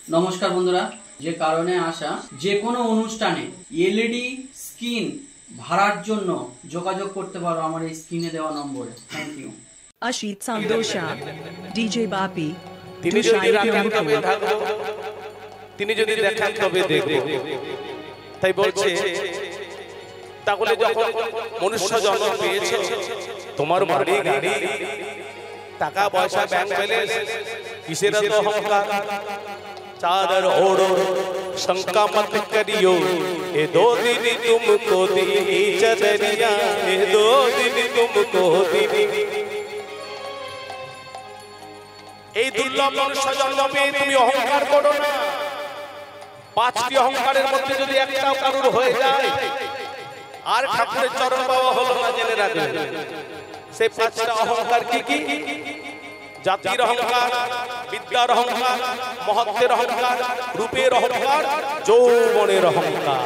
নমস্কার বন্ধুরা, যে কারণে আসা যে কোনো অনুষ্ঠানে এলইডি স্ক্রিন ভাড়ার জন্য যোগাযোগ করতে পারো আমার এই স্ক্রিনে দেওয়া নম্বরে। Thank you. Ashit Sandosha, DJ Bapi, তিনি যদি রাখেন তবে থাকবো, তিনি যদি দেখান তবে দেখবো। তাই বলছে, তাহলে যখন মনুষ্য জন্ম পেয়েছো, তোমার বাড়ি গাড়ি টাকা পয়সা ব্যাংক ব্যালেন্স কিসের এত অহংকার? चादर ओढ़ो शंका मत करियो, ये 2 दिन तुमको दी चदरिया, ये 2 दिन तुमको दी। এই দুর্লভ মনুষ্য জন্ম পেয়ে তুমি অহংকার করো না। 5টি অহংকারের মধ্যে যদি একটাও কারুর হয়ে যায়, আর ঠাকুরের চরণ পাওয়া হলো না, জেনে রাখবেন। সেই 5টা অহংকার কি কি? জাতির অহংকার, বিদ্যার অহংকার, মহত্বের অহংকার, রূপের অহংকার, যৌবনের অহংকার।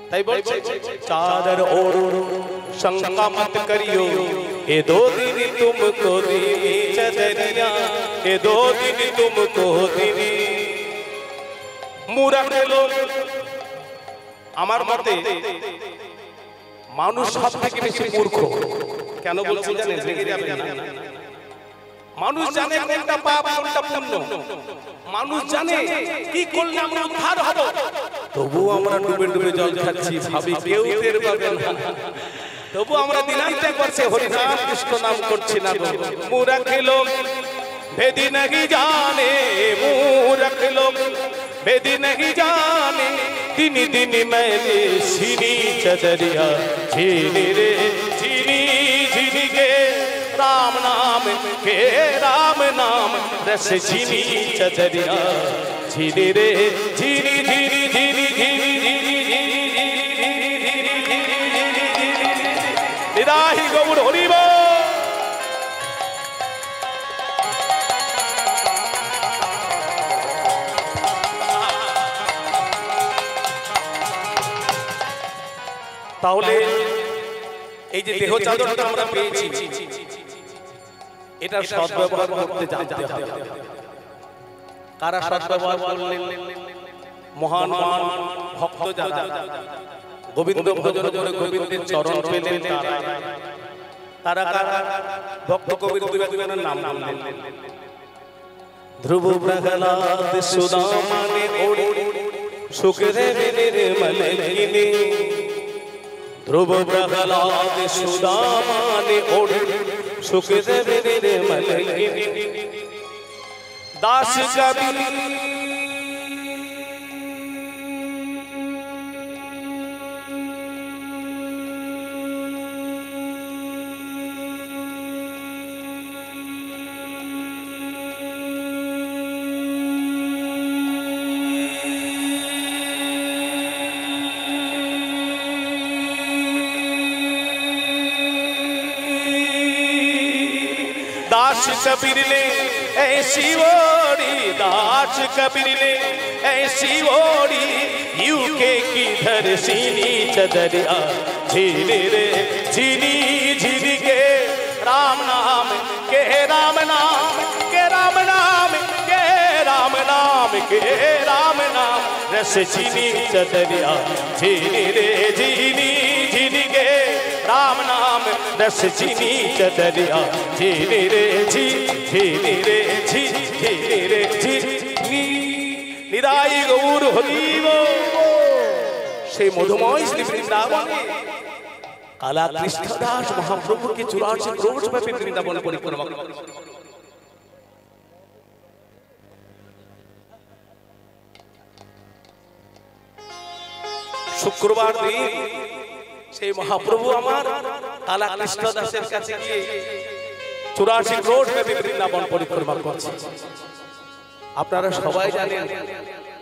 তাই বলছে, চাদর ওড়ো শঙ্কা মত করিও, ये 2 दिन तुमको दी चदरिया, ये 2 दिन तुमको दी। মূর্খ লোক, আমার মতে মানুষ সব থেকে বেশি মূর্খ। কেন বলছি জানেন? রেগে যাবেন না। মানুষ জানে কোনটা পাপ কোনটা পুণ্য, মানুষ জানে কি করলে আমরা উদ্ধার হব, তবু আমরা ডুবে ডুবে জল খাচ্ছি, ভাবি কেউ টের পাবে না। তবু আমরা দিনান্তে করছে হরি নাম কৃষ্ণ নাম করছি না। মূর্খ লোক भेदी नहीं जाने, मूर्ख लोग भेदी नहीं जाने, दिन दिन मैंने सीनी चदरिया झीनी रे झीनी झीनी के राम नाम के राम नाम रस झीनी चदरिया झीनी रे झीनी झीनी झीनी झीनी निराही गौर हरि बोल। তাহলে এই যে দেহ চাদরটা আমরা পেয়েছি, এটা সদ্ব্যবহার করতে জানতে হবে। কারা সদ্ব্যবহার করলেন? মহান মহান ভক্ত যারা গোবিন্দ ভজন করে গোবিন্দের চরণ পেলেন, তারা কারা? ভক্ত কবির দুজনের নাম নামলেন। ধ্রুব প্রহ্লাদ সুদামানে ওড়ে সুখদেব নির্মলকিনী, ध्रुव प्रहलाद सुदामाने ओढ़े सुखदेव निर्मलकिनी, दास कबीर दास कबीर ने ऐसी ओढ़ी, दास कबीर ने ऐसी ओढ़ी, यूके की धर सीनी चदरिया झीनी रे झीनी झीनी के राम नाम के राम नाम के राम नाम के राम नाम के राम नाम रस झीनी चदरिया झीनी रे झीनी झीनी के राम नाम रस झीनी चदरिया झीनी रे झीनी रे झीनी रे झीनी निराई गौर हरि बोल। সেই মধুময় শ্রী বৃন্দাবনে কালা কৃষ্ণদাস মহাপ্রভুকে 84 ক্রোশ ব্যাপী বৃন্দাবন পরিক্রমা করেন। শুক্রবার দিন সেই মহাপ্রভু আমার কালা কৃষ্ণদাসের কাছে গিয়ে 84 ক্রোশ ব্যাপী বৃন্দাবন পরিক্রমা করছেন। আপনারা সবাই জানেন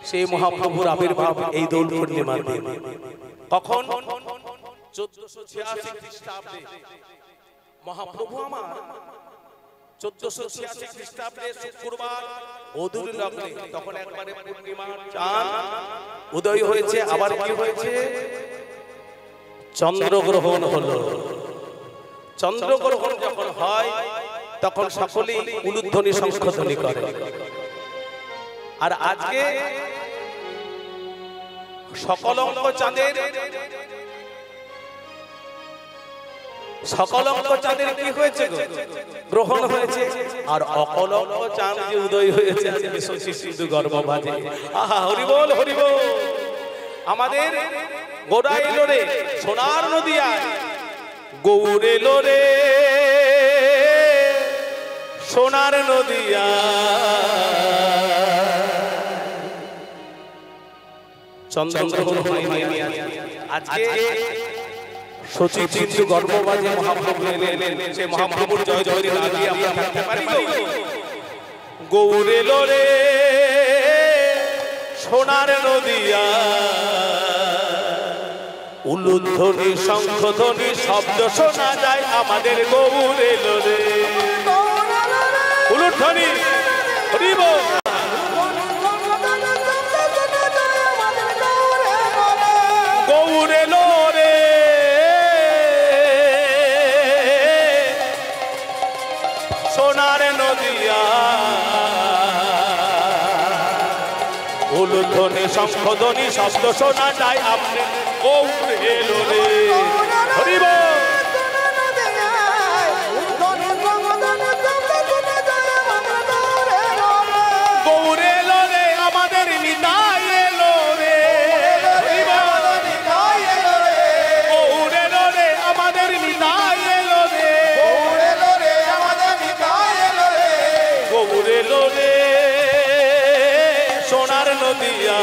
সেই মহাপ্রভুর আবির্ভাব এই দোল পূর্ণিমার দিন। কখন? 1486 খ্রিস্টাব্দে মহাপ্রভু আমার 1486 খ্রিস্টাব্দে শুক্রবার অদূর লগ্নে, তখন একবারে পূর্ণিমার চাঁদ উদয় হয়েছে। আবার কি হয়েছে? চন্দ্রগ্রহণ হলো। চন্দ্রগ্রহণ যখন হয় তখন সকলেই উলুধ্বনি শঙ্খধ্বনি করে। আর আজকে সকল অঙ্ক চাঁদের কি হয়েছে গো? গ্রহণ হয়েছে। আর অকলঙ্ক চাঁদ যে উদয় হয়েছে আজকে শশী সিন্ধু গর্ভভাজে। আহা হরি বল হরি বল। আমাদের গোড়া এলো রে সোনার নদিয়া, গৌর এলো রে সোনার নদিয়া। চন্দ্রগ্রহণ হয়নি আজকে শচী সিন্ধু গর্ভভাজে মহাপ্রভু এলেন। সে মহাপ্রভুর জয় জয় না দিয়ে আমরা থাকতে পারি? গৌর এলো রে সোনার নদিয়া, উলুধ্বনি শঙ্খধ্বনি শব্দ শোনা যায় আমাদের গৌর এলো রে। উলুধ্বনি হরি বল। গৌর এলো রে সোনার নদিয়া, উলুধ্বনি শঙ্খধ্বনি শব্দ শোনা যায় আমাদের গৌর এলো রে। হরি বল। গৌর এলো রে আমাদের নিতাই এলো রে। হরি বল। গৌর এলো রে আমাদের নিতাই এলো রে। গৌর এলো রে সোনার নদিয়া,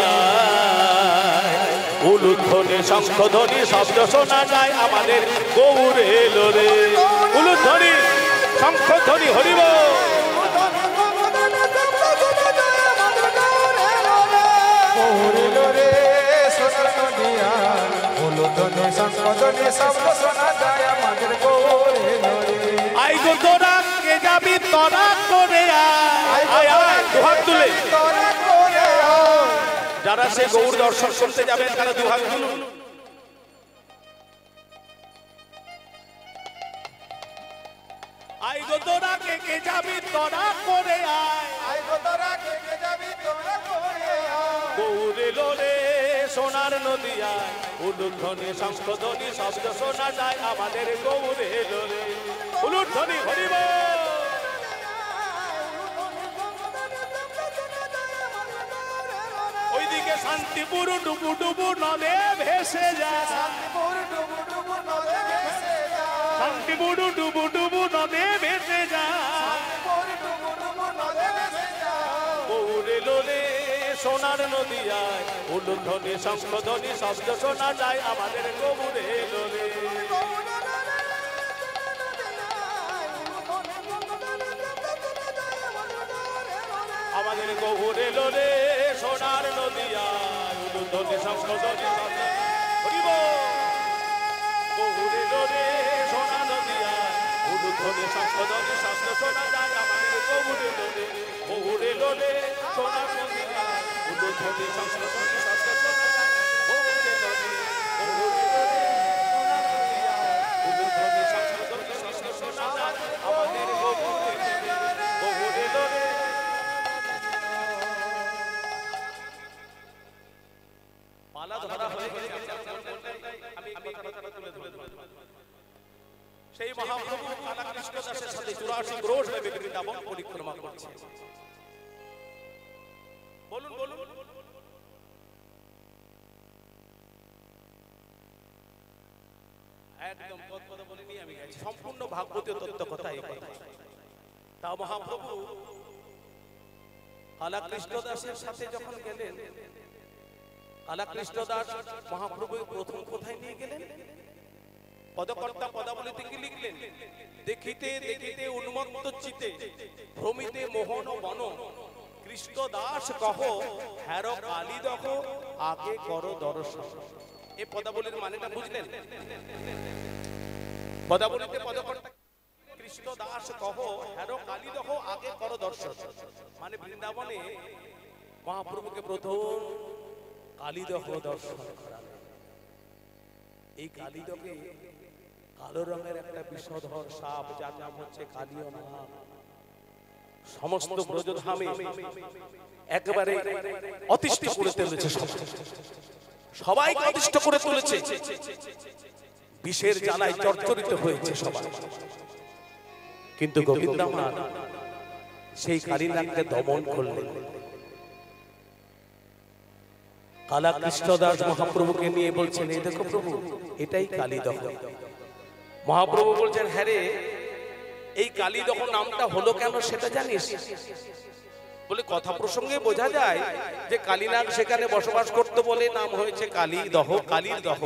উলুধ্বনি শঙ্খধ্বনি শব্দ শোনা যায় আমাদের গৌর এলো রে। উলুধ্বনি শঙ্খধ্বনি হরি বল। গৌর এলো রে সোনার নদিয়া, উলুধ্বনি শঙ্খধ্বনি শব্দ শোনা যায় আমাদের গৌর এলো রে। আই গো তোরা কে যাবি তোরা করে আয়, আয় আয় দুহাত তুলে। যারা সে গৌর দর্শন করতে যাবেন তারা দুহাত তুলুন। আই গো তোরা কে যাবি তোরা করে আয়, গৌর এলো রে সোনার নদিয়া, উলুধ্বনি শঙ্খধ্বনি শব্দ শোনা যায় আমাদের গৌর এলো রে। উলুধ্বনি হরি বল। ওইদিকে শান্তিপুর ডুবু ডুবু নদে ভেসে যায়, শান্তিপুর ডুবু ডুবু নদে ভেসে যায়। গৌর এলো রে সোনার নদিয়ায়, উলুধ্বনি শঙ্খধ্বনি শব্দ শোনা যায় আমাদের গৌর এলো রে। আমাদের গৌর এলো রে সোনার নদিয়ায়, উলুধ্বনি শঙ্খধ্বনি শব্দ হরি বল। গৌর এলো রে সোনার নদিয়ায়, উলুধ্বনি শঙ্খধ্বনি শব্দ শোনা যায় আমাদের গৌর এলো রে। গৌর এলো রে সোনার নদিয়ায়, উলুধ্বনি শঙ্খধ্বনি শব্দ শোনা যায় গৌর এলো রে। গৌর এলো রে সোনার নদিয়ায়, উলুধ্বনি শঙ্খধ্বনি শব্দ শোনা যায় আমাদের গৌর এলো রে। গৌর এলো রে। পালা ধরা হয়ে গেছে, আমি কথাটা তুলে ধরে সেই মহাপ্রভু কালা কৃষ্ণ দাসের সাথে 84 ক্রোশ ভাবে বৃন্দাবন পরিক্রমা করছে। বলুন বলুন। একদম কথা বলিনি আমি, সম্পূর্ণ ভাগবতীয় তত্ত্ব কথা এই কথা। তা মহাপ্রভু কালা কৃষ্ণ দাসের সাথে যখন গেলেন, কালা কৃষ্ণ দাস মহাপ্রভু প্রথম কোথায় নিয়ে গেলেন? পদকর্তা পদাবলীতে কি লিখলেন? দেখিতে দেখিতে উন্মত্ত চিতে, ভ্রমিতে মোহন বন, কৃষ্ণ দাস কহ হ্যার কালী দহ আগে কর দর্শন। এই পদাবলীর মানেটা বুঝলেন? পদাবলীতে পদকর্তা কৃষ্ণ দাস কহ হ্যার কালী দহ আগে কর দর্শন, মানে বৃন্দাবনে মহাপ্রভুকে প্রথম কালীদহ দর্শন করালেন। এই কালীদহে কালো রঙের একটা বিষধর সাপ, যার নাম হচ্ছে কালীয় নাগ, সমস্ত ব্রজধামে একেবারে অতিষ্ঠ করে তুলেছে, সবাইকে অতিষ্ঠ করে তুলেছে, বিষের জ্বালায় জর্জরিত হয়েছে সবাই। কিন্তু গোবিন্দ আমার সেই কালীনাগকে দমন করলেন। কালা কৃষ্ণদাস মহাপ্রভুকে নিয়ে বলছেন, এই দেখো প্রভু, এটাই কালী দহন। মহাপ্রভু বলছেন, হ্যাঁ রে, এই কালী দহন নামটা হলো কেন সেটা জানিস? বলে কথা প্রসঙ্গে বোঝা যায় যে কালীনাগ সেখানে বসবাস করতে বলে নাম হয়েছে কালী দহ, কালীর দহ।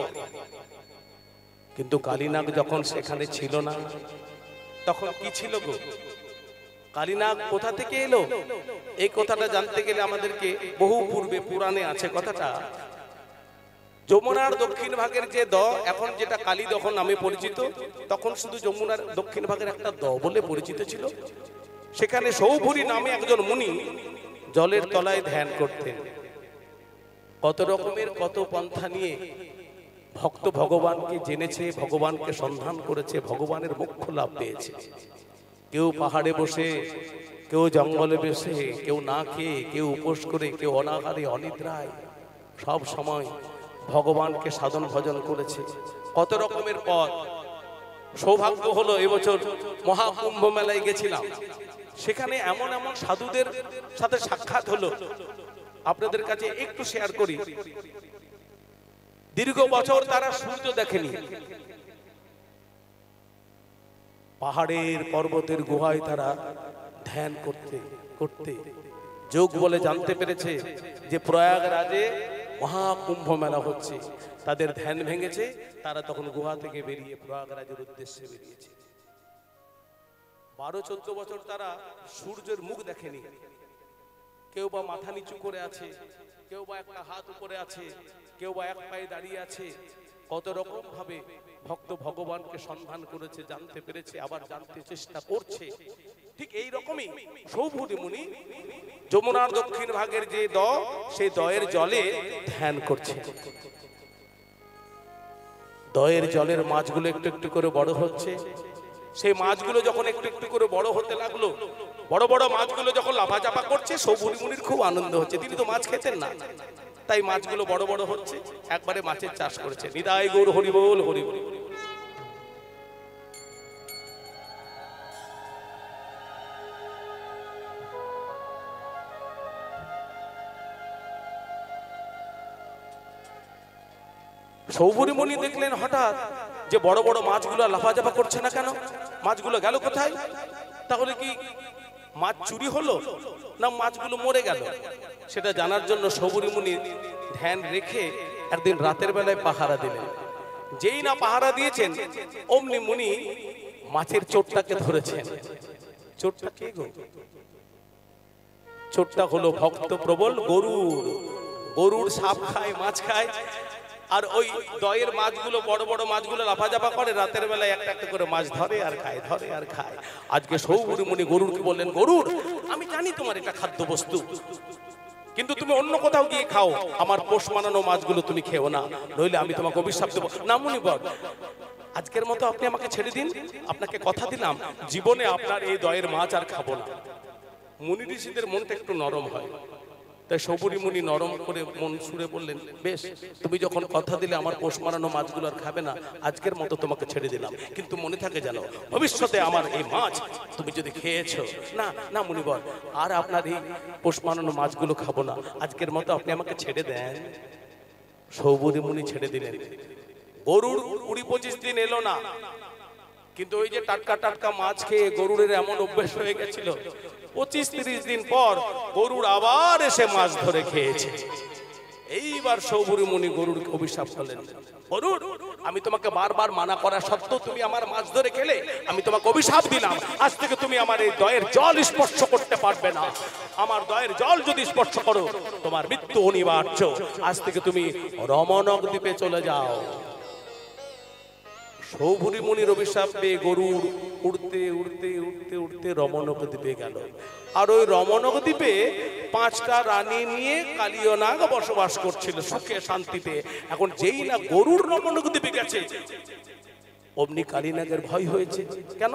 কিন্তু কালীনাগ যখন সেখানে ছিল না, তখন কি ছিল গো? কালীনাগ কোথা থেকে এলো? এই কথাটা জানতে গেলে আমাদেরকে বহু পূর্বে পুরাণে আছে কথাটা। যমুনার দক্ষিণ ভাগের যে দ, এখন যেটা কালী দহ নামে পরিচিত, তখন শুধু যমুনার দক্ষিণ ভাগের একটা দ বলে পরিচিত ছিল। সেখানে সৌভরী নামে একজন মুনি জলের তলায় ধ্যান করতেন। কত রকমের কত পন্থা নিয়ে ভক্ত ভগবানকে জেনেছে, ভগবানকে সন্ধান করেছে, ভগবানের মোক্ষ লাভ পেয়েছে। কেউ পাহাড়ে বসে, কেউ জঙ্গলে বসে, কেউ না খেয়ে, কেউ উপোস করে, কেউ অনাহারে অনিদ্রায় সব সময় ভগবানকে সাধন ভজন করেছে। কত রকমের পথ। সৌভাগ্য হলো এবছর মহাকুম্ভ মেলায় গেছিলাম, সেখানে এমন এমন সাধুদের সাথে সাক্ষাৎ হলো, আপনাদের কাছে একটু শেয়ার করি। দীর্ঘ বছর তারা সূর্য দেখেনি, পাহাড়ের পর্বতের গুহায় তারা ধ্যান করতে করতে যোগ বলে জানতে পেরেছে যে প্রয়াগরাজে মহাকুম্ভ মেলা হচ্ছে। তাদের ধ্যান ভেঙেছে, তারা তখন গুহা থেকে বেরিয়ে প্রয়াগরাজের উদ্দেশ্যে বেরিয়েছে। 12-14 বছর তারা সূর্যের মুখ দেখেনি। কেউ বা মাথা নিচু করে আছে, কেউ বা একটা হাত উপরে আছে, কেউ বা এক পায়ে দাঁড়িয়ে আছে। কত রকম ভাবে ভক্ত ভগবানকে সন্ধান করেছে, জানতে পেরেছে, আবার জানতে চেষ্টা করছে। ঠিক এই রকমই সৌভরী মুনি যমুনার দক্ষিণ ভাগের যে দ, সেই দয়ের জলে ধ্যান করছে। দয়ের জলের মাছগুলো একটু একটু করে বড় হচ্ছে। সেই মাছগুলো যখন একটু একটু করে বড় হতে লাগলো, বড় বড় মাছগুলো যখন লাফাচাপা করছে, সৌভরী মুনির খুব আনন্দ হচ্ছে। তিনি তো মাছ খেতেন না, তাই মাছগুলো বড় বড় হচ্ছে। একবারে মাছের চাষ করেছে। নিতাই গৌর হরি বল, হরি বল। সৌভরী মুনি দেখলেন হঠাৎ যে বড় বড় মাছগুলো লাফাচাপা করছে না কেন, মাছগুলো গেল কোথায়? তাহলে কি মাছ চুরি হলো না মাছগুলো মরে গেল? সেটা জানার জন্য সৌভরী মুনি ধ্যান রেখে একদিন রাতের বেলায় পাহারা দিলেন। যেই না পাহারা দিয়েছেন, অমনি মুনি মাছের চোটটাকে ধরেছেন। চোটটা কে গো? চোটটা হলো ভক্ত প্রবল গরুর। গরুর সাপ খায়, মাছ খায়, আর ওই দয়ের মাছগুলো, বড় বড় মাছগুলো লাফাজাফা করে, রাতের বেলায় একটা একটা করে মাছ ধরে আর খায়, ধরে আর খায়। আজকে সৌভরী মুনি গরুরকে বললেন, গরুর, আমি জানি তোমার এটা খাদ্য বস্তু, কিন্তু তুমি অন্য কোথাও গিয়ে খাও, আমার পোষ মানানো মাছগুলো তুমি খেও না, নইলে আমি তোমাকে অভিশাপ দেবো। না মুনিবর, আজকের মতো আপনি আমাকে ছেড়ে দিন, আপনাকে কথা দিলাম জীবনে আপনার এই দয়ের মাছ আর খাবো না। মুনি ঋষিদের মনটা একটু নরম হয়, তাই সৌভরী মুনি নরম করে মন সুরে বললেন, বেশ, তুমি যখন কথা দিলে আমার পোষ মানানো মাছগুলো আর খাবে না, আজকের মতো তোমাকে ছেড়ে দিলাম, কিন্তু মনে থাকে জানো, ভবিষ্যতে আমার এই মাছ তুমি যদি খেয়েছো, না না মুনিবর, আর আপনার এই পোষ মানানো মাছগুলো খাবো না, আজকের মতো আপনি আমাকে ছেড়ে দেন। সৌভরী মুনি ছেড়ে দিলেন। গরুর 20-25 দিন এলো না, কিন্তু ওই যে টাটকা টাটকা মাছ খেয়ে গরুরের এমন অভ্যাস হয়ে গেছিল, 25-30 দিন পর গরুর আবার এসে মাছ ধরে খেয়েছে। এইবার সৌভরী মুনি গরুর অভিশাপ করলেন, গরুর, আমি তোমাকে বারবার মানা করা সত্ত্বেও তুমি আমার মাছ ধরে খেলে, আমি তোমাকে অভিশাপ দিলাম, আজ থেকে তুমি আমার এই দয়ের জল স্পর্শ করতে পারবে না। আমার দয়ের জল যদি স্পর্শ করো, তোমার মৃত্যু অনিবার্য। আজ থেকে তুমি রমণক দ্বীপে চলে যাও। সৌভরী মুনির অভিশাপ পেয়ে গরুর উড়তে উড়তে উড়তে উড়তে রমণক দ্বীপে গেল। আর ওই রমণক দ্বীপে 5টা রানী নিয়ে কালীয় নাগ বসবাস করছিল সুখে শান্তিতে। এখন যেই না গরুর রমণক দ্বীপে গেছে, অমনি কালীনাগের ভয় হয়েছে। কেন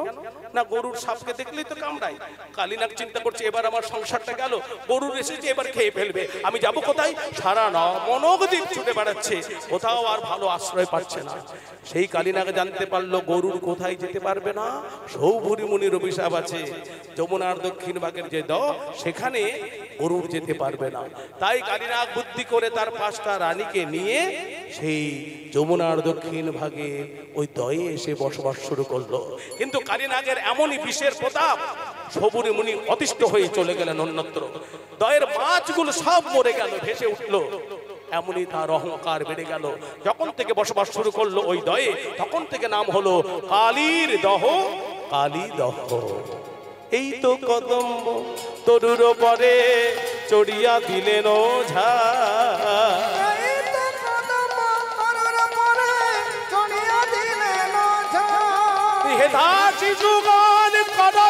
না, গরুর সাপকে দেখলেই তো কামড়ায়। কালীনাগ চিন্তা করছে এবার আমার সংসারটা গেল, গরুর এসেছে এবার খেয়ে ফেলবে, আমি যাব কোথায়? সারা মনোগদ্বীপ ছুটে বেড়াচ্ছে, কোথাও আর ভালো আশ্রয় পাচ্ছে না। সেই কালীনাগ জানতে পারলো গরুর কোথায় যেতে পারবে না, সৌভরি মুনির অভিশাপ আছে, যমুনার দক্ষিণ ভাগের যে সেখানে গরুর যেতে পারবে না। তাই কালীনাগ বুদ্ধি করে তার 5টা রানীকে নিয়ে সেই যমুনার দক্ষিণ ভাগে ওই দয়ে এসে বসবাস শুরু করলো। কিন্তু কালীনাগের এমনই বিষের প্রতাপ, সৌভরি মুনি অতিষ্ঠ হয়ে চলে গেলেন অন্যত্র। দয়ের মাছগুলো সব মরে গেল, ভেসে উঠলো। এমনই তার অহংকার বেড়ে গেল। যখন থেকে বসবাস শুরু করলো ওই দয়ে, তখন থেকে নাম হলো কালীর দহ, কালী দহ। এই তো কদম্ব তরুর পরে চড়িয়া দিলেন ওঝা, হে দাসী সুগণ করো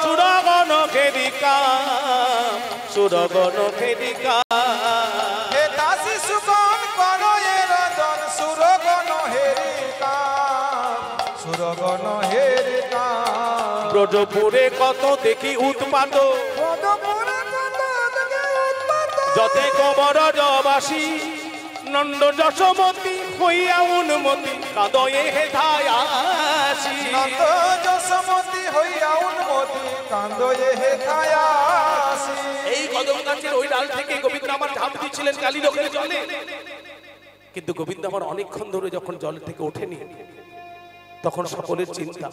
সুরগণ খেদিকা, সুরগণ খেদিকা, হে দাসী সুগণ করো এরদন সুরগণ হেরিকা, সুরগণ হেরিকা। ব্রজপুরে কত দেখি উৎপাত, যতে কবর যবাসী, নন্দ যশোমতী হইয়া উন্মতি, কাদয়ে হেথায় আসি। নন্দ যশোমতী হইয়া উন্মতি, কান্দয়ে হেথায় আসি। এই কদম গাছের ওই ডাল থেকে গোবিন্দ আমার ঝাঁপ দিচ্ছিলেন কালীলোকের জলে। কিন্তু গোবিন্দ আমার অনেকক্ষণ ধরে যখন জল থেকে ওঠেনি, তখন সকলের চিন্তা।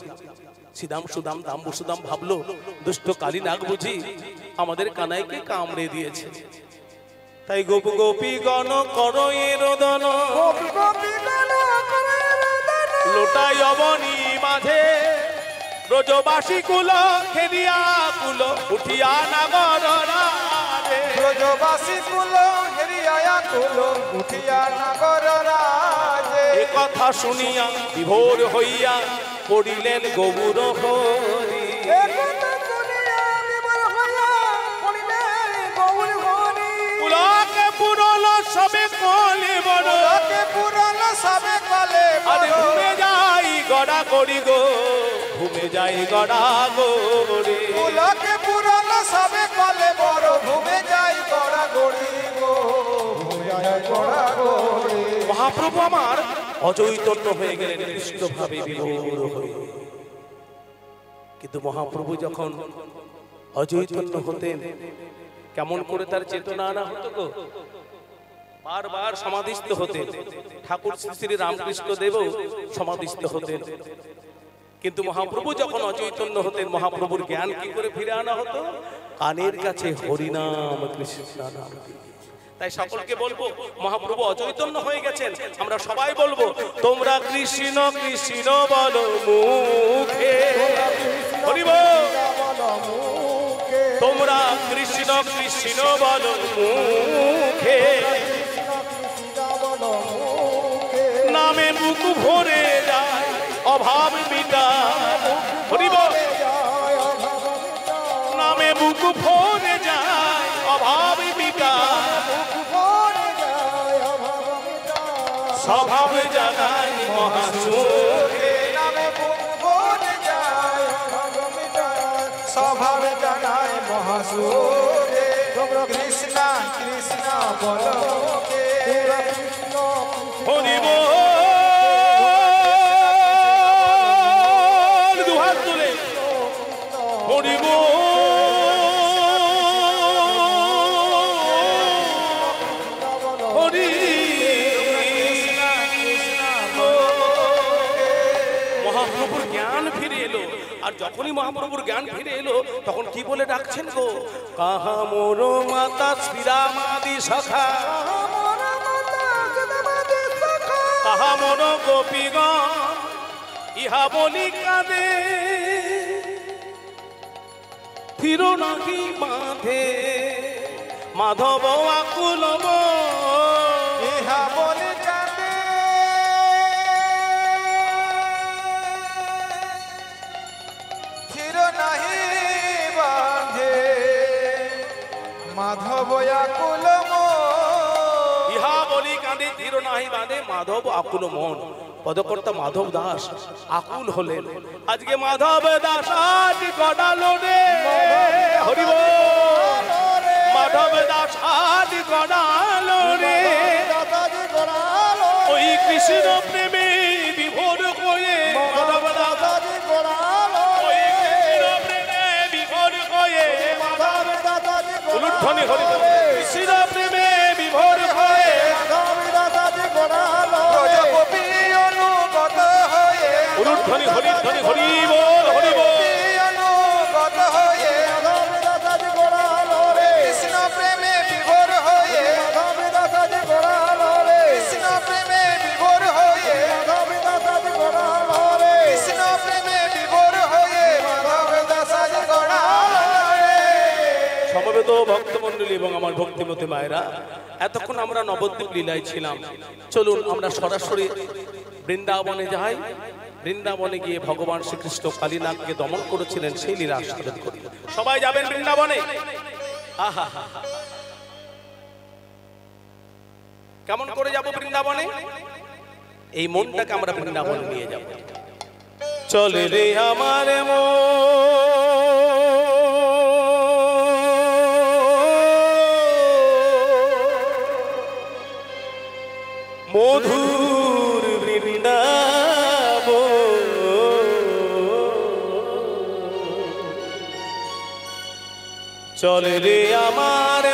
সিদাম সুদাম দাম্বু সুদাম ভাবলো দুষ্ট কালীনাগ বুঝি আমাদের কানাইকে কামড়ে দিয়েছে। তাই গোপ গোপী গণ করো রোদন, লোটাই অবনী মাঝে, ব্রজবাসী কুল খেদিয়া কুল উঠিয়া নাগর রাজে। ব্রজবাসী কুল হেরিয়া কুল উঠিয়া নাগর রাজে। এ কথা শুনিয়া বিভোর হইয়া পড়িলেন গৌর হরি। পুলকে পুরল সবে কলে বড়, পুরল সবে কলে আরে ঘুমে যাই গড়া করি গো, ঘুমে যাই গড়া গড়ি। পুলকে পুরল সবে কলে বড়, ঘুমে যাই গড়া গড়ি গো, ঘুমে যাই গড়া গড়ি। মহাপ্রভু আমার অচৈতন্য হয়ে গেলেন কৃষ্ণ ভাবে বিভোর হয়ে। কিন্তু মহাপ্রভু যখন অচৈতন্য হতেন, কেমন করে তার চেতনা আনা হতো গো? বারবার সমাধিস্থ হতেন। ঠাকুর শ্রী রামকৃষ্ণ দেবও সমাধিস্থ হতেন। কিন্তু মহাপ্রভু যখন অচৈতন্য হতেন, মহাপ্রভুর জ্ঞান কি করে ফিরে আনা হতো? কানের কাছে হরিনাম কৃষ্ণ নাম। তাই সকলকে বলবো, মহাপ্রভু অচৈতন্য হয়ে গেছেন, আমরা সবাই বলবো তোমরা কৃষ্ণ কৃষ্ণ বলো মুখে, হরি বল। তোমরা কৃষ্ণ কৃষ্ণ বলো মুখে, নামে বুক ভরে যায় অভাব মিটা, হরি বল। নামে বুক ভরে যায় অভাব মিটা, স্বভাব জাগায় মহাসুখে। নামে বুক ভরে যায় অভাব মিটায়, স্বভাব জাগায় মহাসুখে। কৃষ্ণ কৃষ্ণ বলো কে, হরি বল, দুহাত তুলে হরি বল, হরি। মহাপ্রভুর জ্ঞান ফিরে এলো। আর যখনই মহাপ্রভুর জ্ঞান ফিরে এলো, তখন কি বলে ডাকছেন গো? কাহা মোর মাতা শ্রীরামাদি সখা, কাহা মোর গোপীগণ ইহা বলি কাঁদে, ফিরো নাকি বাঁধে মাধব আকুল ইহা বলে কাঁদে, চির নাহি বাঁধে মাধব আকুল ইহা বলি কাঁদে ধীর নাহি বাঁধে মাধব আকুল মন। পদকর্তা মাধব দাস আকুল হলেন। আজকে মাধব দাস আজ গড়ালো রে হরি বল। মাধব দাস আজ গড়ালো রে ওই কৃষ্ণ প্রেমে বিভোর হয়ে। মাধব দাস ওই কৃষ্ণ প্রেমে বিভোর হয়ে। উলুধ্বনি হরি বল। কৃষ্ণ প্রেমে বিভোর হয়ে উলুধ্বনি হরি ধ্বনি হরি বল হরি বল। কৃষ্ণ প্রেমে বিভোর হয়ে কৃষ্ণ প্রেমে বিভোর হয়ে কৃষ্ণ প্রেমে বিভোর হয়ে মাধব দাস আজ গড়ালো রে। সমবেত ভক্তমণ্ডলী এবং আমার ভক্তিমতী মায়েরা, এতক্ষণ আমরা নবদ্বীপ লীলায় ছিলাম। চলুন আমরা সরাসরি বৃন্দাবনে যাই। বৃন্দাবনে গিয়ে ভগবান শ্রীকৃষ্ণ কালীনাগকে দমন করেছিলেন সেই লীলা আস্বাদন করি। সবাই যাবেন বৃন্দাবনে। আহা, কেমন করে যাব বৃন্দাবনে? এই মনটাকে আমরা বৃন্দাবনে নিয়ে যাব। চলে রে আমার মধুর বৃন্দাবন, চলে রে আমার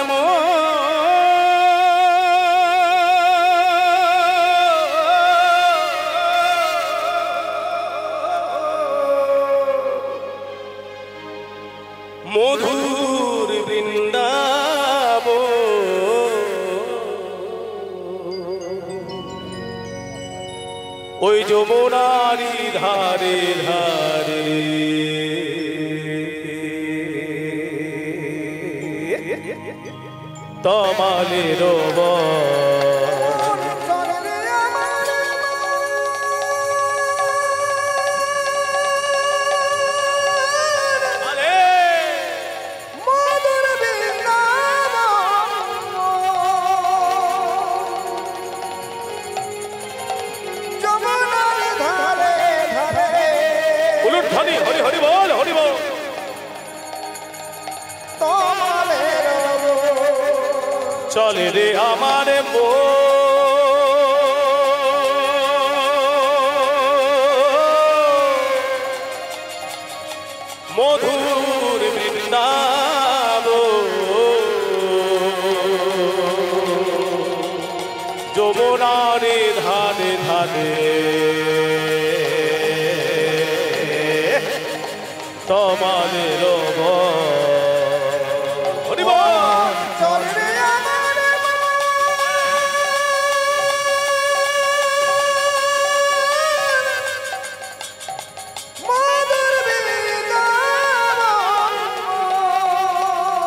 মধুর বৃন্দাবন। ওই যমুনারি ধারে ধারে তমালের উলুধ্বনি হরি হরি বল হরি বল। চলে রে আমার মধুর বৃন্দাবন, যমুনারে ধারে ধারে তোমাদের হরি বল।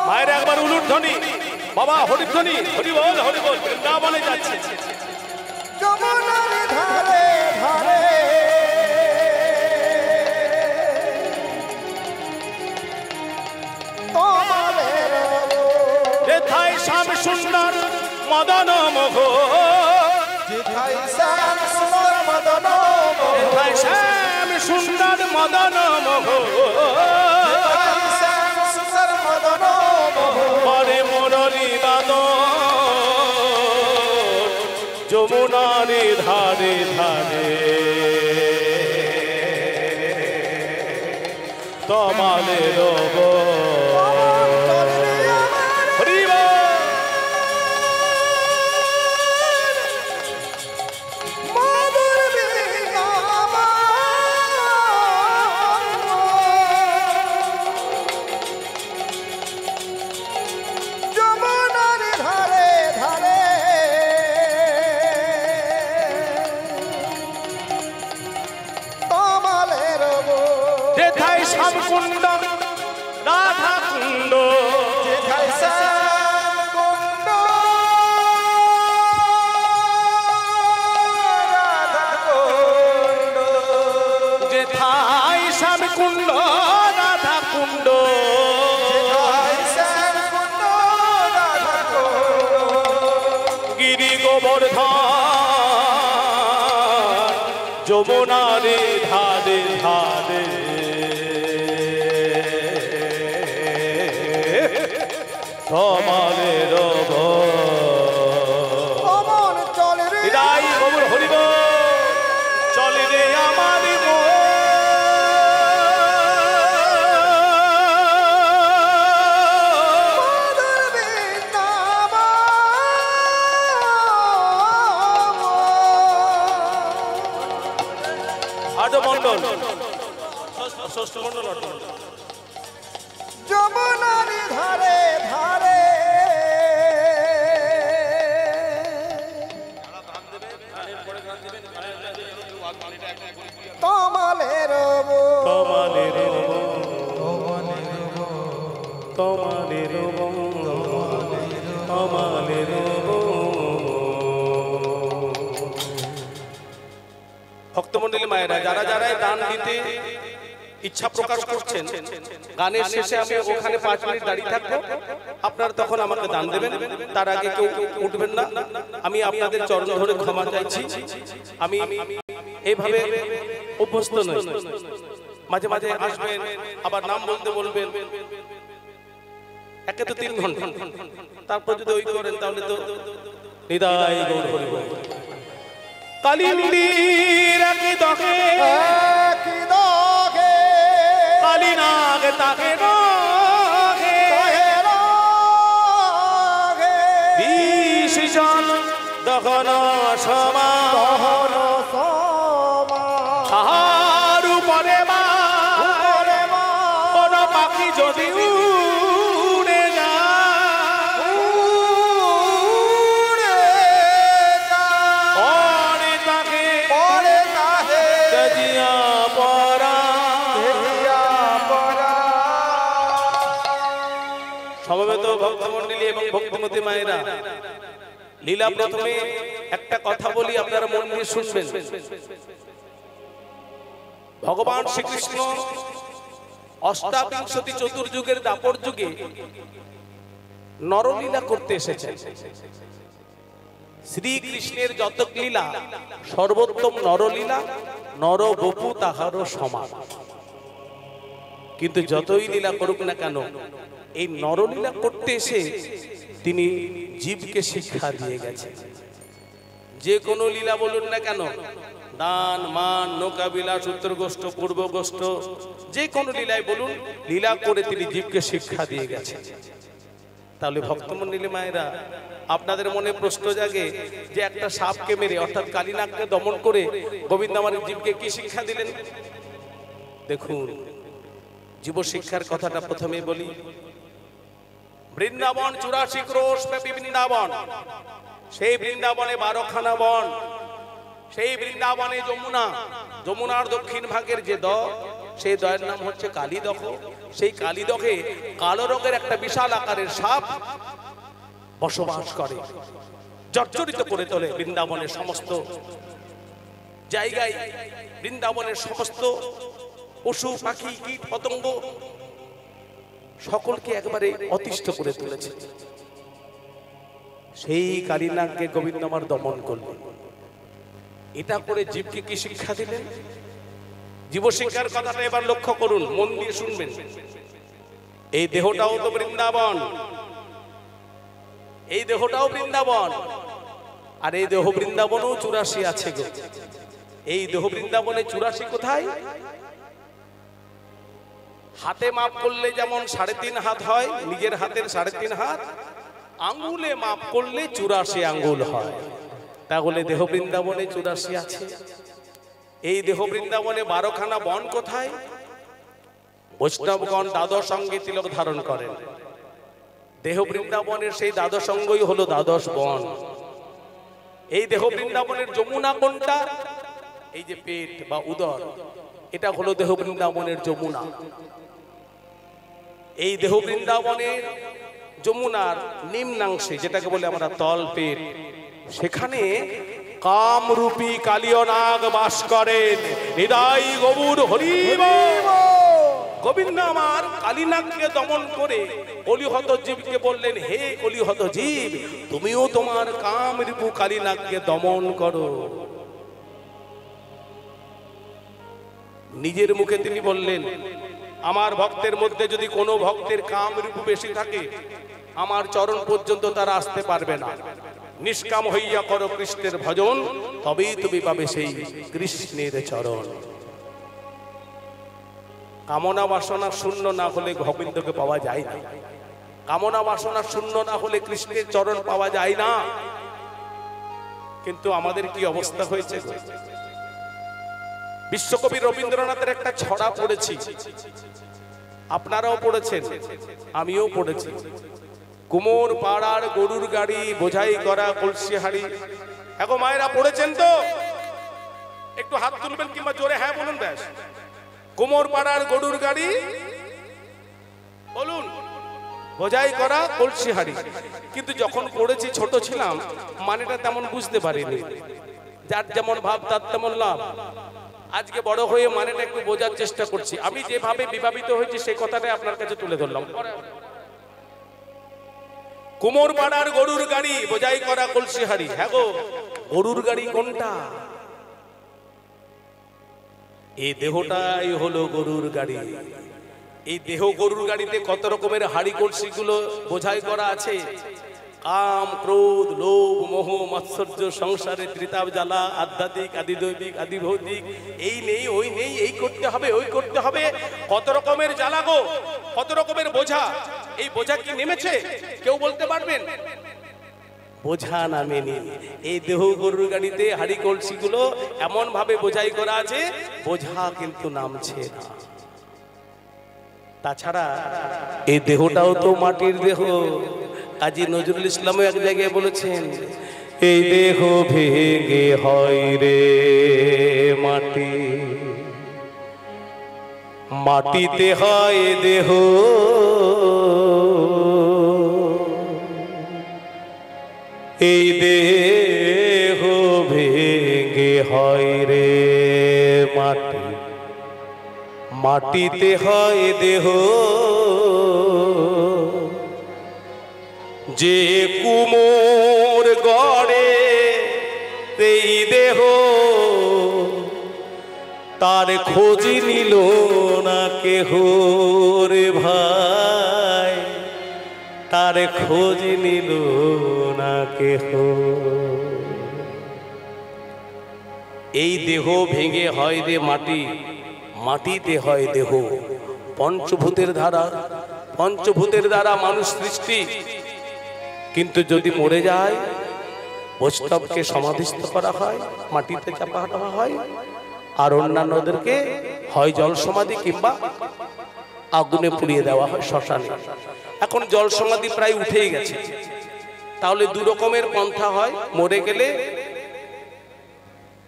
মায়ের একবার উলুধ্বনি, বাবা হরিধ্বনি হরি বল হরি বল। বৃন্দাবনে যাচ্ছে যমুনার ধারে ধারে তোমাদের যেথায় শ্যাম সুন্দর মদন মোহ, যেথায় শ্যাম সুন্দর মদন মোহ, যেথায় শ্যাম সুন্দর মদন মোহ, শ্যাম সুন্দর মদন মোহ, পরে মুরলী বাদন যমুনারে ধারে ধারে তোমাদের হরি বল। যমুনার ধারে ধারে গোবর্ধন যমুনারে ধারে ধারে তোমারে রব অমন চলে রে হৃদয় গোবর হরিব চলে রে আমার মন্ডল ষষ্ঠ মন্ডল যমুনারি ধারে ধারে তোমালের তোমালের তোমালের তোমালের ভক্তমন্ডলী মায়েরা যারা যারা দান দিতে ইচ্ছা প্রকাশ করছেন, গানের শেষে আমি ওখানে 5 মিনিট দাঁড়িয়ে থাকবো, আপনারা তখন আমাকে দান দেবেন। তার আগে কেউ উঠবেন না। আমি আপনাদের চরণ ধরে ক্ষমা চাইছি। আমি এইভাবে অভ্যস্ত নই। মাঝে মাঝে আসবেন, আবার নাম বলতে বলবেন, একে তো 3 ঘন্টা, তারপর যদি ওই করেন তাহলে তো হৃদয় গৌর হরিব। কালিন্দির কি দখে কালিনাগ তাকে বিশজন দহন সমা তাহার উপরে মা কোন পাখি যদি উড়ে যায় পরে তাকে গজিয়া পরা সমবেত ভক্তমন্ডলী এবং ভক্তিমতী মায়েরা, লীলা প্রথমে একটা কথা বলি, আপনারা মন দিয়ে শুনবেন। ভগবান শ্রীকৃষ্ণ অষ্টাবিংশতি চতুর্যুগের দাপর যুগে নরলীলা করতে এসেছেন। শ্রীকৃষ্ণের যত লীলা সর্বোত্তম নরলীলা, নর বপু তাহারও সমান। কিন্তু যতই লীলা করুক না কেন, এই নরলীলা করতে এসে তিনি জীবকে শিক্ষা দিয়ে গেছেন। যে কোনো লীলা বলুন না কেন, দান মান নৌকা বিলাস উত্তর গোষ্ঠ পূর্ব গোষ্ঠ, যে কোনো লীলায় বলুন, লীলা করে তিনি জীবকে শিক্ষা দিয়ে গেছেন। তাহলে ভক্তমন্ডলী মায়েরা, আপনাদের মনে প্রশ্ন জাগে যে একটা সাপকে মেরে অর্থাৎ কালিনাগকে দমন করে গোবিন্দ আমার জীবকে কি শিক্ষা দিলেন? দেখুন, জীব শিক্ষার কথাটা প্রথমে বলি। বৃন্দাবন 84 ক্রোশ ব্যাপী বৃন্দাবন, সেই বৃন্দাবনে 12খানা বন, সেই বৃন্দাবনে যমুনা, যমুনার দক্ষিণ ভাগের যে দহ, সেই দয়ের নাম হচ্ছে কালীদহ। সেই কালীদহে কালো রঙের একটা বিশাল আকারের সাপ বসবাস করে, জর্জরিত করে তোলে বৃন্দাবনের সমস্ত জায়গায়। বৃন্দাবনের সমস্ত পশু পাখি কীট পতঙ্গ সকলকে একবারে অতিষ্ঠ করে তুলেছে। সেই কালীনাগকে গোবিন্দ আমার দমন করলেন। এটা করে জীবকে কি শিক্ষা দিলেন? জীব শিক্ষার কথাটা এবার লক্ষ্য করুন, মন দিয়ে শুনবেন। এই দেহটাও তো বৃন্দাবন, এই দেহটাও বৃন্দাবন, আর এই দেহ বৃন্দাবনও 84 আছে গো। এই দেহ বৃন্দাবনে 84 কোথায়? হাতে মাপ করলে যেমন 3.5 হাত হয়, নিজের হাতের 3.5 হাত, আঙ্গুলে মাপ করলে 84 আঙ্গুল হয়। তাহলে দেহ বৃন্দাবনে 84 আছে। এই দেহ বৃন্দাবনে 12খানা বন কোথায়? বৈষ্ণবগণ দ্বাদশ অঙ্গে তিলক ধারণ করেন। দেহ বৃন্দাবনের সেই দ্বাদশ অঙ্গই হলো দ্বাদশ বন। এই দেহ বৃন্দাবনের যমুনা কোনটা? এই যে পেট বা উদর, এটা হলো দেহ বৃন্দাবনের যমুনা। এই দেহ বৃন্দাবনের যমুনার নিম্নাংশে, যেটাকে বলে আমরা তল পেট, সেখানে কামরূপী কালীয় নাগ বাস করেন। হৃদয় গৌর হরিব। গোবিন্দ আমার কালিনাগকে দমন করে কলিহত জীবকে বললেন, হে কলিহত জীব, তুমিও তোমার কাম রিপু কালিনাগকে দমন করো। নিজের মুখে তিনি বললেন, আমার ভক্তের মধ্যে যদি কোনো ভক্তের কাম রিপু বেশি থাকে, আমার চরণ পর্যন্ত তারা আসতে পারবে না। নিষ্কাম হইয়া করো কৃষ্ণের ভজন, তবেই তুমি পাবে সেই কৃষ্ণের চরণ। কামনা বাসনা শূন্য না হলে গোবিন্দকে পাওয়া যায় না। কামনা বাসনা শূন্য না হলে কৃষ্ণের চরণ পাওয়া যায় না। কিন্তু আমাদের কি অবস্থা হয়েছে? বিশ্বকবি রবীন্দ্রনাথের একটা ছড়া পড়েছি, আপনারাও পড়েছেন, আমিও পড়েছি। কুমোর পাড়ার গরুর গাড়ি, বোঝাই করা কলসি হাড়ি। এখন মায়েরা পড়েছেন তো? একটু হাত তুলবেন কিংবা জোরে হ্যাঁ বলুন। ব্যাস, কুমোর পাড়ার গরুর গাড়ি, বলুন, বোঝাই করা কলসি হাড়ি। কিন্তু যখন পড়েছি, ছোট ছিলাম, মানেটা তেমন বুঝতে পারিনি। যার যেমন ভাব তার তেমন লাভ। আজকে বড় হয়ে মানেটা একটু বোঝার চেষ্টা করছি। আমি যেভাবে বিভাবিত হয়েছি সেই কথাটাই আপনার কাছে তুলে ধরলাম। কুমোর পাড়ার গরুর গাড়ি, বোঝাই করা কলসি হাড়ি। হ্যাঁ গো, গরুর গাড়ি কোনটা? এই দেহটাই হলো গরুর গাড়ি। এই দেহ গরুর গাড়িতে কত রকমের হাড়ি কলসি গুলো বোঝাই করা আছে। কাম, ক্রোধ, লোভ, মোহ, মাৎসর্য, সংসারে ত্রিতাপ জ্বালা, আধ্যাত্মিক, আদি দৈবিক, আদি ভৌতিক, এই নেই ওই নেই, এই করতে হবে ওই করতে হবে। কত রকমের জ্বালা গো, কত রকমের বোঝা। এই বোঝা কি নেমেছে? কেউ বলতে পারবেন? বোঝা নামেনি। এই দেহ গরুর গাড়িতে হাড়ি কলসি গুলো এমন ভাবে বোঝাই করা আছে, বোঝা কিন্তু নামছে না। তাছাড়া এই দেহটাও তো মাটির দেহ। কাজী নজরুল ইসলামও এক জায়গায় বলেছেন, এই দেহ ভেঙে হয় রে মাটি, মাটিতে হয় দেহ। এই দেহ ভেঙে হয় রে মাটি, মাটিতে হয় দেহ। যে কুমোর গড়ে এই দেহ, তার খোঁজ নিল না কেহ রে ভাই, তার খোঁজ নিল না কেহ। এই দেহ ভেঙে হয় রে মাটি, মাটিতে হয় দেহ। পঞ্চভূতের ধারা, পঞ্চভূতের দ্বারা মানুষ সৃষ্টি। কিন্তু যদি মরে যায়, বৈষ্ণবকে সমাধিস্থ করা হয়, মাটিতে চাপা দেওয়া হয়, আর অন্যান্যদেরকে হয় জল সমাধি কিংবা আগুনে পুড়িয়ে দেওয়া হয় শ্মশানে। এখন জল সমাধি প্রায় উঠেই গেছে। তাহলে দু রকমের পন্থা হয়। মরে গেলে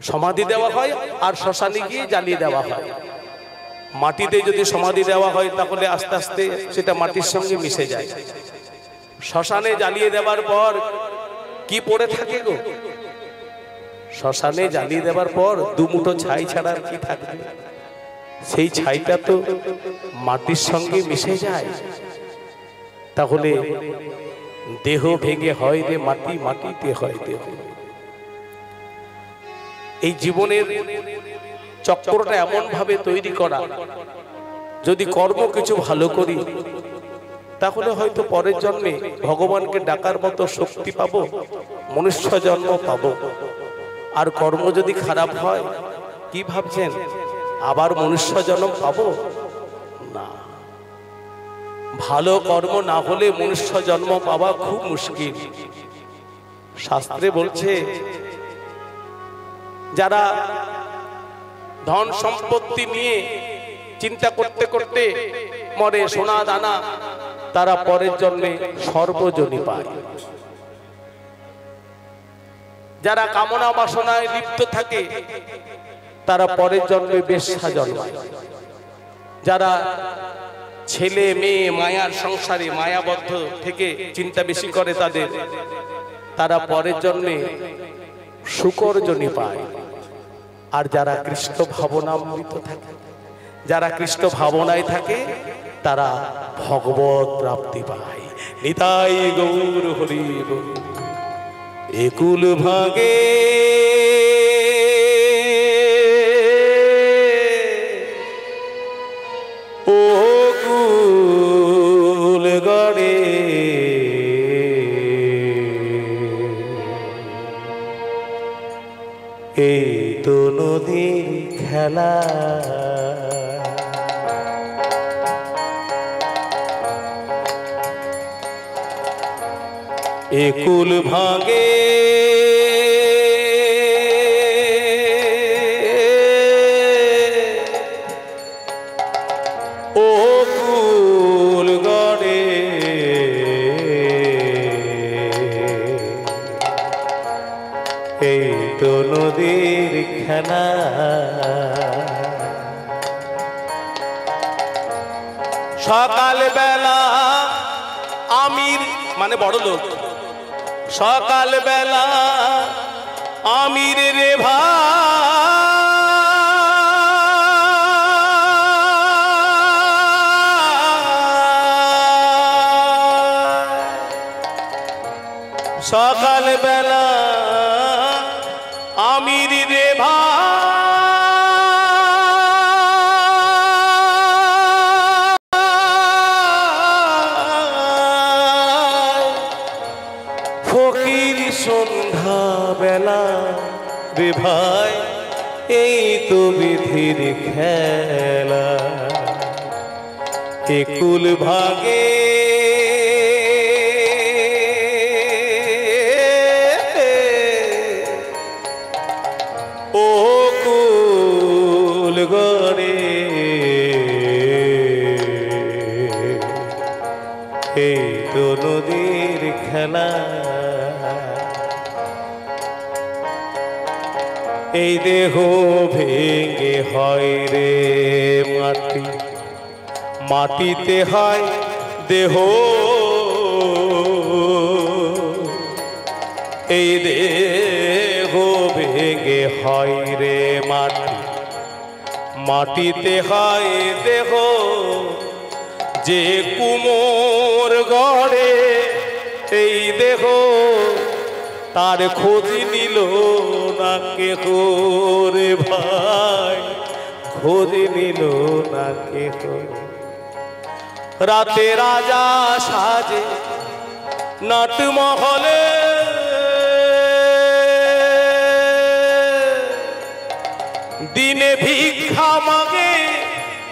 সমাধি দেওয়া হয়, আর শ্মশানে গিয়ে জ্বালিয়ে দেওয়া হয়। মাটিতে যদি সমাধি দেওয়া হয়, তাহলে আস্তে আস্তে সেটা মাটির সঙ্গে মিশে যায়। শ্মশানে জ্বালিয়ে দেওয়ার পর কি পড়ে থাকে গো? শ্মশানে জ্বালিয়ে দেওয়ার পর দুমুঠো ছাই ছাড়া আর কি থাকবে? সেই ছাইটা তো মাটির সঙ্গে মিশে যায়। তাহলে দেহ ভেঙে হয় রে মাটি, মাটিতে হয় দেহ। এই জীবনের চক্রটা এমন ভাবে তৈরি করা, যদি কর্ম কিছু ভালো করি, তাহলে হয়তো পরের জন্মে ভগবানকে ডাকার মতো শক্তি পাবো, মনুষ্য জন্ম পাবো। আর কর্ম যদি খারাপ হয়, কি ভাবছেন আবার মনুষ্য জন্ম পাবো? না। ভালো কর্ম না হলে মনুষ্য জন্ম পাওয়া খুব মুশকিল। শাস্ত্রে বলছে, যারা ধন সম্পত্তি নিয়ে চিন্তা করতে করতে মরে, সোনা দানা, তারা পরের জন্মে সর্বজনী পায়। যারা কামনা বাসনায় লিপ্ত থাকে, তারা পরের জন্মে বেশ্যা জন্মায়। যারা ছেলে মেয়ে মায়ার সংসারে মায়াবদ্ধ থেকে চিন্তা বেশি করে তাদের, তারা পরের জন্মে শূকর যোনি পায়। আর যারা কৃষ্ণ ভাবনামৃত থাকে, যারা কৃষ্ণ ভাবনায় থাকে তারা ভগবত প্রাপ্তি পায়। নিতাই গৌর হরি বল। একুল ভাগে ও কুল গড়ে এই তো নদীর খেলা, একুল ভাগে ও কুল গড়ে এই তো নদীর খেলা। সকাল বেলা আমির মানে বড় লোক, সকাল বেলা আমির রে ভাই, সকাল বেলা আমির রে ফকির সন্ধ্যা বেলা রে ভাই এই তো বিধির খেলা। একুল ভাগে ও কুল গড়ে এই তো নদীর খেলা। এই দেহ ভেঙে হয় রে মাটি, মাটিতে হয় দেহ, এই দেহ ভেঙে হয় রে মাটি, মাটিতে হয় দেহ। যে কুমোর গড়ে এই দেহ তার খোঁজ নিল না কেহ রে ভাই, খোঁজ নিল না কেহ। রাতে রাজা সাজে নাটমহলে, দিনে ভিক্ষা মাগে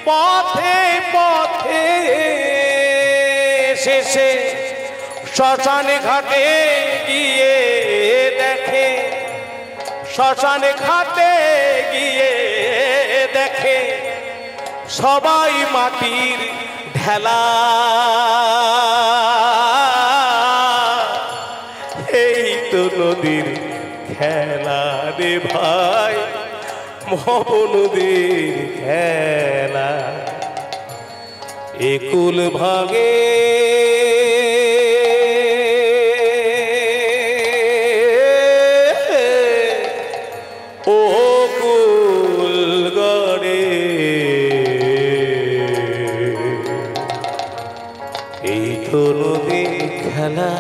পথে পথে, শেষে শ্মশানে ঘাটে গিয়ে দেখে, শ্মশানে ঘাটে গিয়ে দেখে সবাই মাটির ঢেলা। এই তো নদীর খেলা রে ভাই, ভব নদীর খেলা। একুল ভাগে ও কুল গড়ে এই তো নদীর খেলা,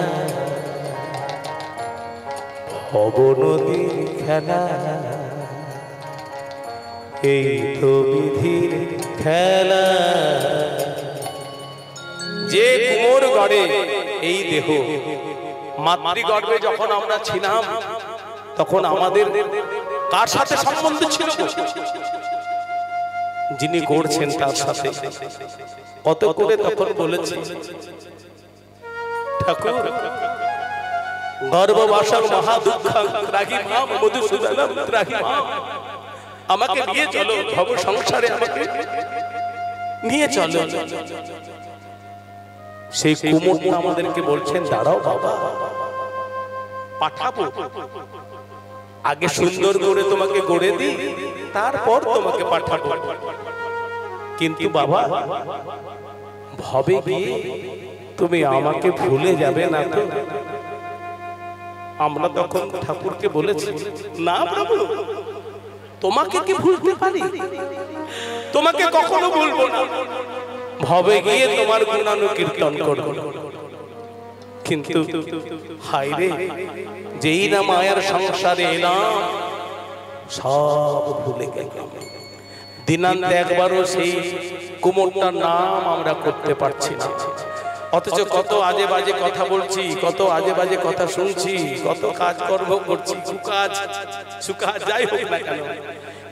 ভব নদীর খেলা। এই তো বিধির খেলা। যে কুমোর গড়ে এই দেহ, মাতৃগর্ভে যখন আমরা ছিলাম তখন আমাদের কার সাথে সম্বন্ধ ছিল? যিনি গড়ছেন তার সাথে। কত করে তখন বলেছি ঠাকুর, গর্ভবাসং মহা দুঃখং ত্রাহি মাম মধুসূদনম ত্রাহি মাম। আমাকে নিয়ে চলো ভব সংসারে, আমাকে নিয়ে চলো। সেই কুমোরটা আমাদেরকে বলছেন দাঁড়াও বাবা, পাঠাবো, আগে সুন্দর করে তোমাকে গড়ে দিই, তারপর তোমাকে পাঠাবো। কিন্তু বাবা ভবে গিয়ে তুমি আমাকে ভুলে যাবে না তো? আমরা তখন ঠাকুরকে বলেছি, না প্রভু, তোমাকে কি ভুলতে পারি? তোমাকে কখনো বলবো না, ভবে গিয়ে তোমার গুণানুকীর্তন করব। কিন্তু হায় রে, যেই না মায়ার সংসারে এলাম সব ভুলে গেলাম। দিনান্তে একবারও সেই কুমোরটার নাম আমরা করতে পারছি না। অথচ কত আজে বাজে কথা বলছি, কত আজে বাজে কথা শুনছি, কত কাজ কর্ম করছি, সুকাজ যাই হোক না কেন,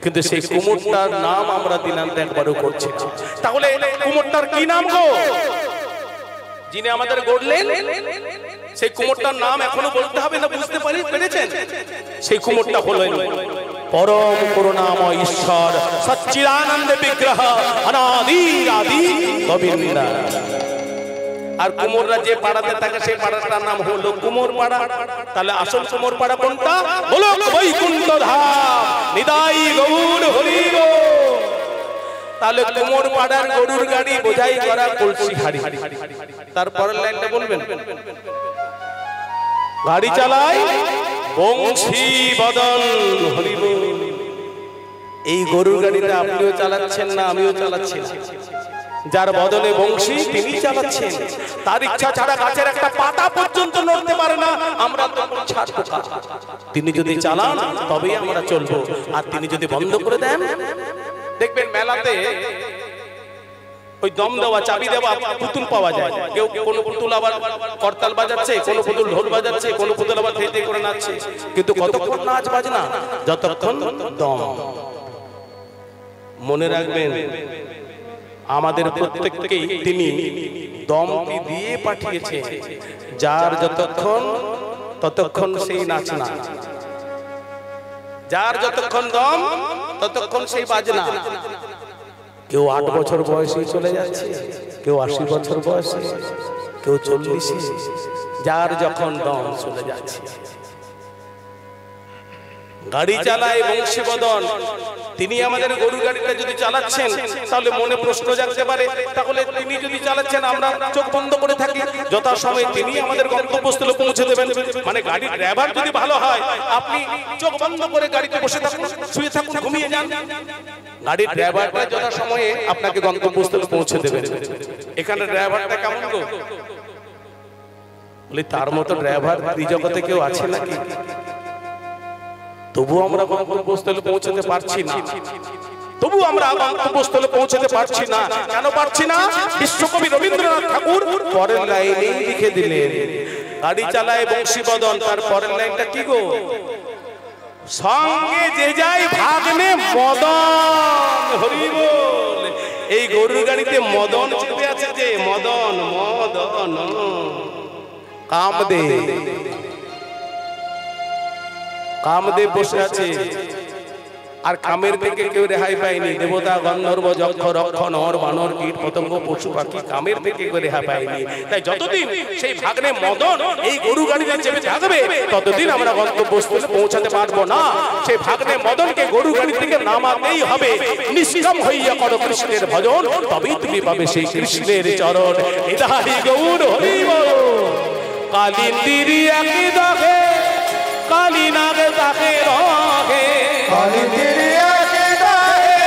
কিন্তু সেই কুমোরটার নাম আমরা দিনান্তে একবারও করছি না। তাহলে কুমোরটার কি নাম গো? যিনি আমাদের গড়লেন সেই কুমোরটার নাম এখনো বলতে হবে না, বুঝতে পেরেছেন? সেই কুমোরটা হলেন পরম করুণাময় ঈশ্বর সচ্চিদানন্দ বিগ্রহ অনাদি আদি গোবিন্দ। আর কুমোররা যে পাড়াতে থাকে সেই পাড়াটার নাম হলো কুমোর পাড়া। তাহলে আসল কুমোর পাড়া কোনটা? গোলক বৈকুণ্ঠ ধাম নিদাই গৌর হরি গো। তাহলে কুমোর পাড়ার গরুর গাড়ি বোঝাই করা কলসি হাড়ি। তারপরের লাইনটা বলবেন, গাড়ি চালায় বংশী বদন হরি বল। এই গরুর গাড়িটা আপনিও চালাচ্ছেন না, আমিও চালাচ্ছি না। যার বদলে বংশী তিনি চালাচ্ছেন। তার ইচ্ছা ছাড়া গাছের একটা পাতা পর্যন্ত নড়তে পারে না। আমরা তো ছাড়বো না। তিনি যদি চালান তবেই আমরা চলবো, আর তিনি যদি বন্ধ করে দেন, দেখবেন মেলাতে ওই দম দেওয়া চাবি দেওয়া পুতুল পাওয়া যায়। কেউ কোনো পুতুল আবার করতাল বাজাচ্ছে, কোনো পুতুল ঢোল বাজাচ্ছে, কোনো পুতুল আবার থেতে করে নাচছে। কিন্তু কতক্ষণ নাচ বাজনা? যতক্ষণ দম। মনে রাখবেন, আমাদের প্রত্যেককেই তিনি দমটি দিয়ে পাঠিয়েছে। যার যতক্ষণ ততক্ষণ সেই নাচ না, যার যতক্ষণ দম ততক্ষণ সেই বাজনা। কেউ 8 বছর বয়সে চলে যাচ্ছে, কেউ 80 বছর বয়সে, কেউ 40-এ। যার যখন দম চলে যাচ্ছে। গাড়ি চালায় বংশীবদন, তিনি আমাদের গরু গাড়িটা যদি চালাচ্ছেন তাহলে মনে প্রশ্ন জাগতে পারে, তাহলে তিনি যদি চালাচ্ছেন আমরা চোখ বন্ধ করে থাকি, যথাসময়ে তিনি আমাদের গন্তব্যস্থলে পৌঁছে দেবেন। মানে গাড়ির ড্রাইভার যদি ভালো হয়, আপনি চোখ বন্ধ করে গাড়িতে বসে থাকুন, শুয়ে থাকুন, ঘুমিয়ে যান, গাড়ির ড্রাইভারটা যথাসময়ে আপনাকে গন্তব্যস্থলে পৌঁছে দেবেন। এখানে ড্রাইভারটা কেমন গো? বলি তার মতো ড্রাইভার ত্রিজগতে কেউ আছে নাকি? তবু আমরা গন্তব্যস্থলে পৌঁছতে পারছি না। তবু আমরা গন্তব্যস্থলে পৌঁছতে পারছি না। কেন পারছি না? বিশ্বকবি রবীন্দ্রনাথ ঠাকুর পরের লাইনেই লিখে দিলেন, গাড়ি চালায় বংশীবদন। তার পরের লাইনটা কি গো? সঙ্গে যে যায় ভাগ্নে মদন হরি বল। এই গরুর গাড়িতে মদন চেপে আছে, যে মদন মদন কামদেব, কামদেব বসে আছে। আর কামের থেকে কেউ রেহাই পায়নি। দেবতা গন্ধর্ব যক্ষ রক্ষ নর বানর কীট পতঙ্গ পশু পাখি কামের থেকে কেউ রেহাই পায়নি। তাই যতদিন সেই ভাগ্নে মদন এই গরু গাড়িতে চেপে থাকবে, ততদিন আমরা গন্তব্যস্থলে পৌঁছাতে পারবো না। সেই ভাগ্নে মদনকে গরু গাড়ি থেকে নামাতেই হবে। নিষ্কাম হইয়া করো কৃষ্ণের ভজন, তবেই তুমি পাবে সেই কৃষ্ণের চরণ। নিতাই গৌর হরি বল। কালিন্দিরি একই দেখে, কালী নাগে তাকে রহে, কালিন্দিরি একই দেখে,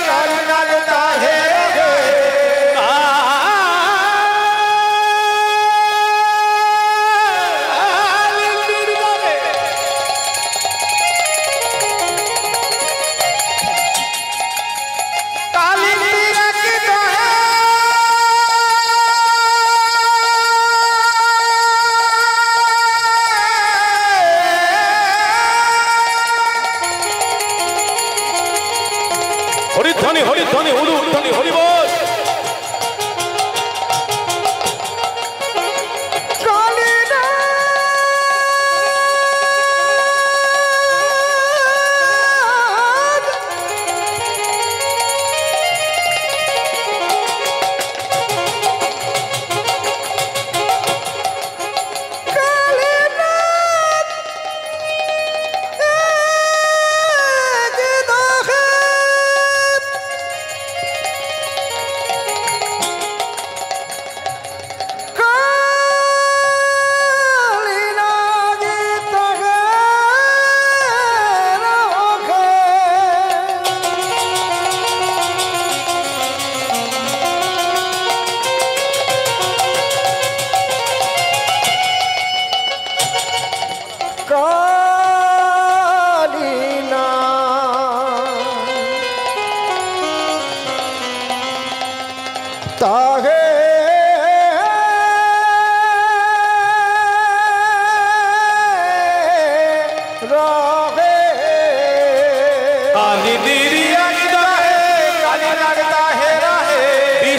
কালী নাগে তাকে রহে। কালিন্দিরি দেখে, কালিন্দিরি একই দেখে, হরিধ্বনি হরিধ্বনি উলুধ্বনি হরি বল।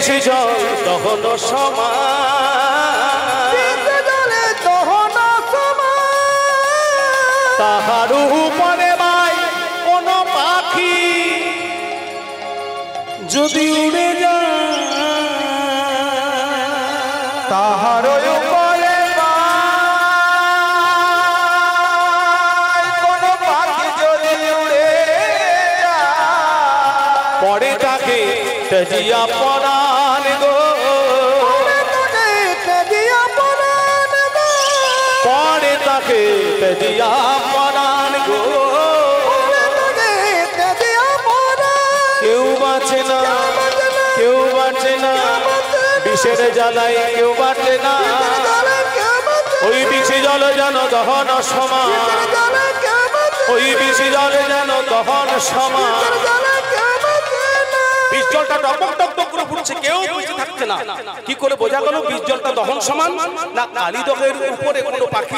বিষে জল দহন সমান, তাহার উপরে ভাই কোন পাখি যদি উড়ে যায়, তাহার উপরে কোন পাখি যদি উড়ে যায়, পরে তাকে তেজিয়া পরাণ গো, পরে তাকে তেজিয়া পরাণ গো, কেউ বাঁচে না, কেউ বাঁচে না, বিষের জ্বালায় কেউ বাঁচে না, ওই বিষে জল যেন দহন সমান, ওই বিষে জল যেন দহন সমান। বিষ জলটা টপক টপক করে ফুটছে, কেউ বুঝতে থাকছে না। কি করে বোঝা গেল বিষ জলটা দহন সমান? না কালী দহের উপরে কোনো পাখি